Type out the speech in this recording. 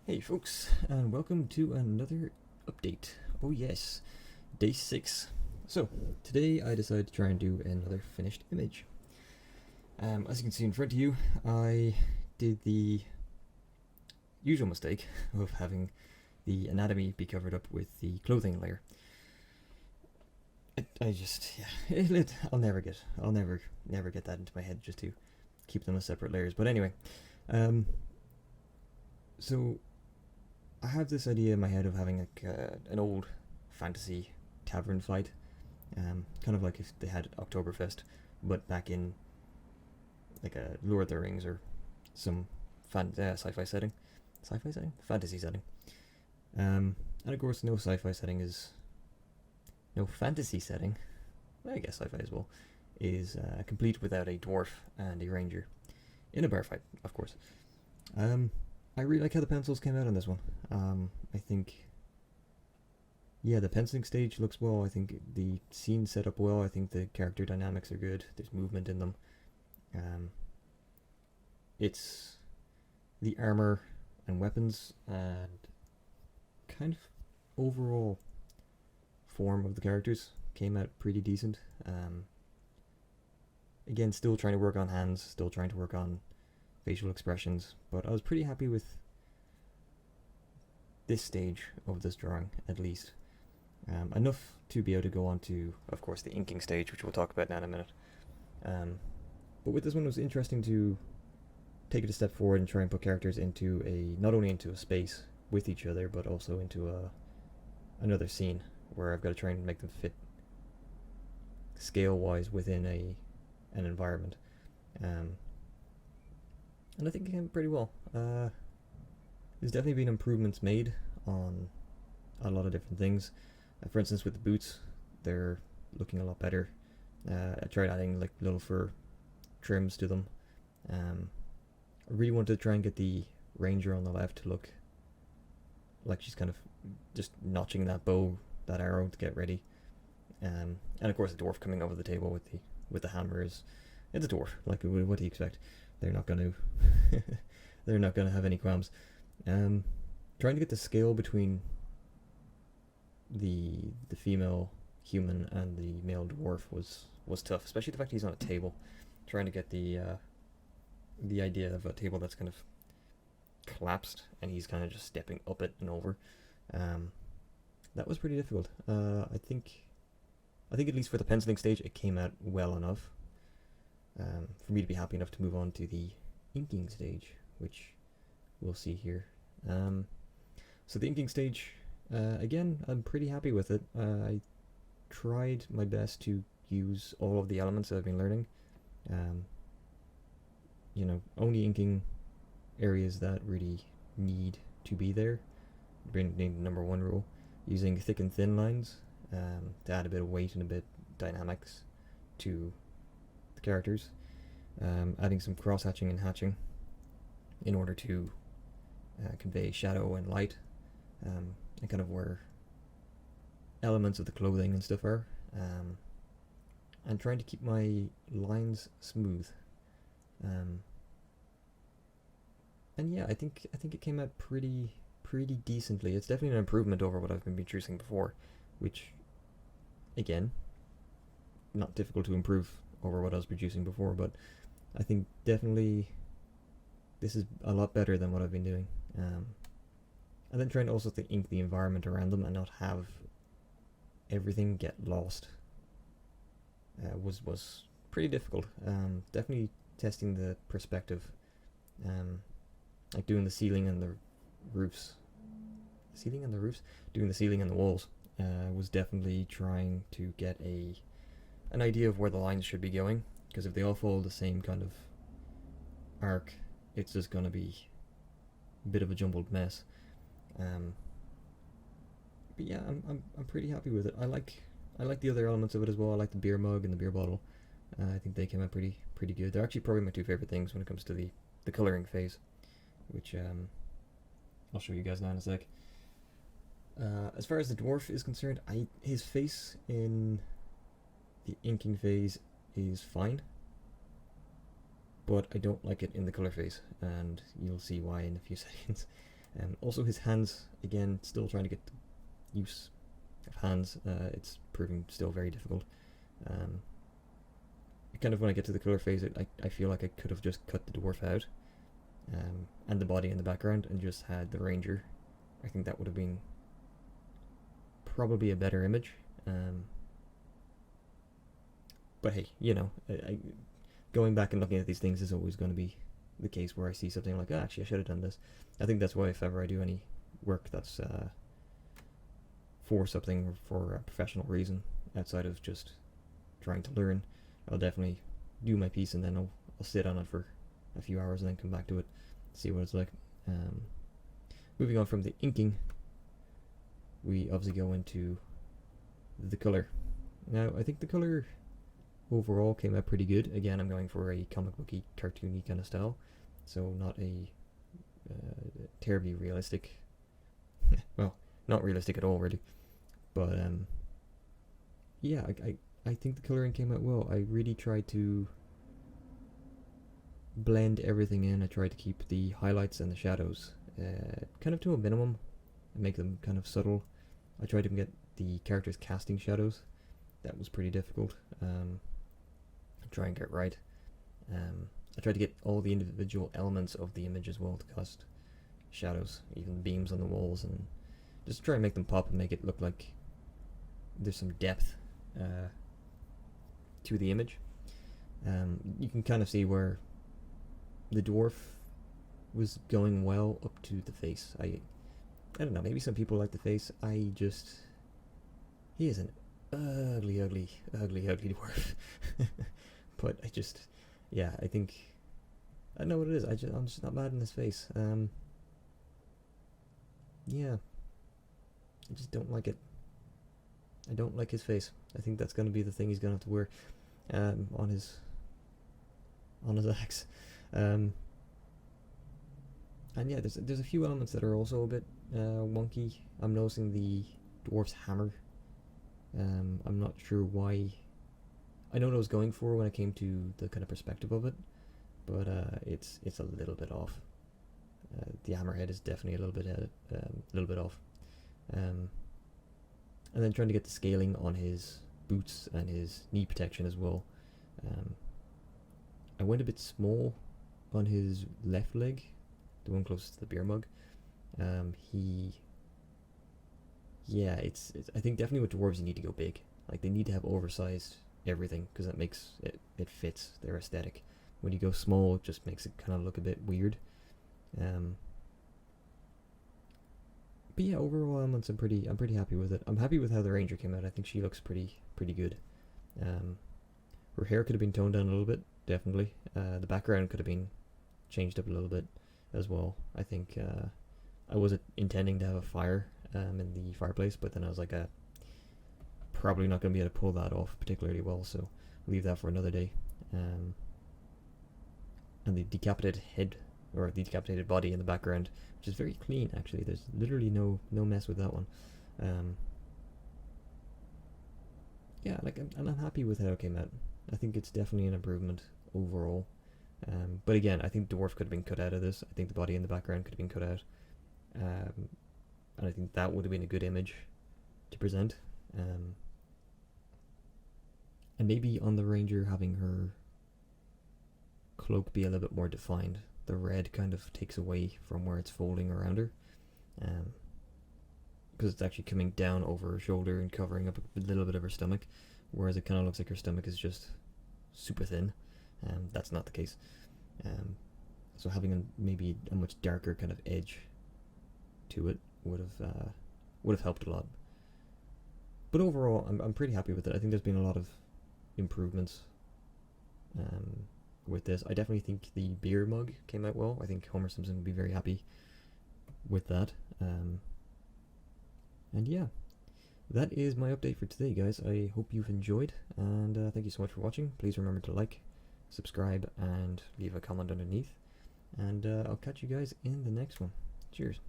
Hey folks, and welcome to another update. Oh yes, day 6. So, today I decided to try and do another finished image. As you can see in front of you, I did the usual mistake of having the anatomy be covered up with the clothing layer. I'll never get that into my head just to keep them as separate layers. But anyway, so I have this idea in my head of having like an old fantasy tavern fight, kind of like if they had Oktoberfest, but back in like a Lord of the Rings or some sci-fi setting, fantasy setting. And of course, no fantasy setting. I guess sci-fi as well is complete without a dwarf and a ranger in a bar fight, of course. I really like how the pencils came out on this one. I think, yeah, the penciling stage looks well. I think the scene set up well. I think the character dynamics are good. There's movement in them. It's the armor and weapons and kind of overall form of the characters came out pretty decent. Again, still trying to work on hands, still trying to work on facial expressions, but I was pretty happy with this stage of this drawing, at least. Enough to be able to go on to, of course, the inking stage, which we'll talk about now in a minute. But with this one, it was interesting to take it a step forward and try and put characters into not only into a space with each other, but also into another scene where I've got to try and make them fit scale-wise within an environment. And I think it came pretty well. There's definitely been improvements made on a lot of different things. For instance, with the boots, they're looking a lot better. I tried adding like little fur trims to them. I really wanted to try and get the ranger on the left to look like she's kind of just notching that arrow to get ready. And of course, the dwarf coming over the table with the hammer it's a dwarf. Like, what do you expect? They're not going to have any qualms. Trying to get the scale between the female human and the male dwarf was tough, especially the fact he's on a table. Trying to get the idea of a table that's kind of collapsed and he's kind of just stepping up it and over. That was pretty difficult. I think at least for the penciling stage, it came out well enough for me to be happy enough to move on to the inking stage, which we'll see here. So the inking stage, again, I'm pretty happy with it. I tried my best to use all of the elements that I've been learning. Only inking areas that really need to be there. Being the number one rule. Using thick and thin lines to add a bit of weight and a bit dynamics to the characters. Adding some cross-hatching and hatching in order to convey shadow and light, and kind of where elements of the clothing and stuff are, and trying to keep my lines smooth. And yeah, I think it came out pretty decently. It's definitely an improvement over what I've been producing before, which, again, not difficult to improve over what I was producing before, but I think definitely this is a lot better than what I've been doing. And then trying to also ink the environment around them and not have everything get lost was pretty difficult. Definitely testing the perspective, like doing the ceiling and the roofs. Doing the ceiling and the walls was definitely trying to get an idea of where the lines should be going, because if they all follow the same kind of arc, it's just going to be a bit of a jumbled mess. But yeah, I'm pretty happy with it. I like the other elements of it as well. I like the beer mug and the beer bottle. I think they came out pretty good. They're actually probably my two favorite things when it comes to the coloring phase, which I'll show you guys now in a sec. As far as the dwarf is concerned, his face in the inking phase is fine, but I don't like it in the color phase, and you'll see why in a few seconds. Also his hands, again, still trying to get the use of hands. It's proving still very difficult. Kind of when I get to the colour phase, I feel like I could have just cut the dwarf out, and the body in the background, and just had the ranger. I think that would have been probably a better image. But hey, you know, going back and looking at these things is always going to be the case where I see something like, actually I should have done this. I think that's why if ever I do any work that's for something for a professional reason, outside of just trying to learn, I'll definitely do my piece and then I'll sit on it for a few hours and then come back to it, see what it's like. Moving on from the inking, we obviously go into the colour. Now, I think the colour overall came out pretty good. Again, I'm going for a comic booky, cartoony kind of style, so not a terribly realistic, well, not realistic at all really, but yeah, I think the colouring came out well. I really tried to blend everything in. I tried to keep the highlights and the shadows kind of to a minimum and make them kind of subtle. I tried to get the characters casting shadows. That was pretty difficult. Try and get right. I tried to get all the individual elements of the image as well to cast shadows, even beams on the walls, and just try and make them pop and make it look like there's some depth to the image. You can kind of see where the dwarf was going well up to the face. I don't know, maybe some people like the face. He is an ugly dwarf. But I don't know what it is. I'm just not mad in his face. Yeah, I just don't like it. I don't like his face. I think that's going to be the thing he's going to have to wear on his axe. And yeah, there's a few elements that are also a bit wonky. I'm noticing the dwarf's hammer. I'm not sure why. I know what I was going for when it came to the kind of perspective of it, but it's a little bit off. The hammerhead is definitely a little bit off. And then trying to get the scaling on his boots and his knee protection as well. I went a bit small on his left leg, the one closest to the beer mug. It's I think definitely with dwarves you need to go big. Like, they need to have oversized everything, because that makes it fits their aesthetic. When you go small, it just makes it kind of look a bit weird. But yeah, overall elements I'm pretty happy with it. I'm happy with how the ranger came out. I think she looks pretty good. Her hair could have been toned down a little bit, definitely. The background could have been changed up a little bit as well. I think I wasn't intending to have a fire in the fireplace, but then I was like, probably not going to be able to pull that off particularly well, so leave that for another day. And the decapitated head, or the decapitated body in the background, which is very clean actually. There's literally no mess with that one. Yeah, like I'm happy with how it came out. I think it's definitely an improvement overall. But again, I think dwarf could have been cut out of this. I think the body in the background could have been cut out. And I think that would have been a good image to present. And maybe on the ranger, having her cloak be a little bit more defined. The red kind of takes away from where it's folding around her, because it's actually coming down over her shoulder and covering up a little bit of her stomach, whereas it kind of looks like her stomach is just super thin. That's not the case. So having maybe a much darker kind of edge to it would have helped a lot. But overall, I'm pretty happy with it. I think there's been a lot of improvements with this. I definitely think the beer mug came out well. I think Homer Simpson would be very happy with that. And yeah, that is my update for today, guys. I hope you've enjoyed, and thank you so much for watching. Please remember to like, subscribe, and leave a comment underneath. And I'll catch you guys in the next one. Cheers.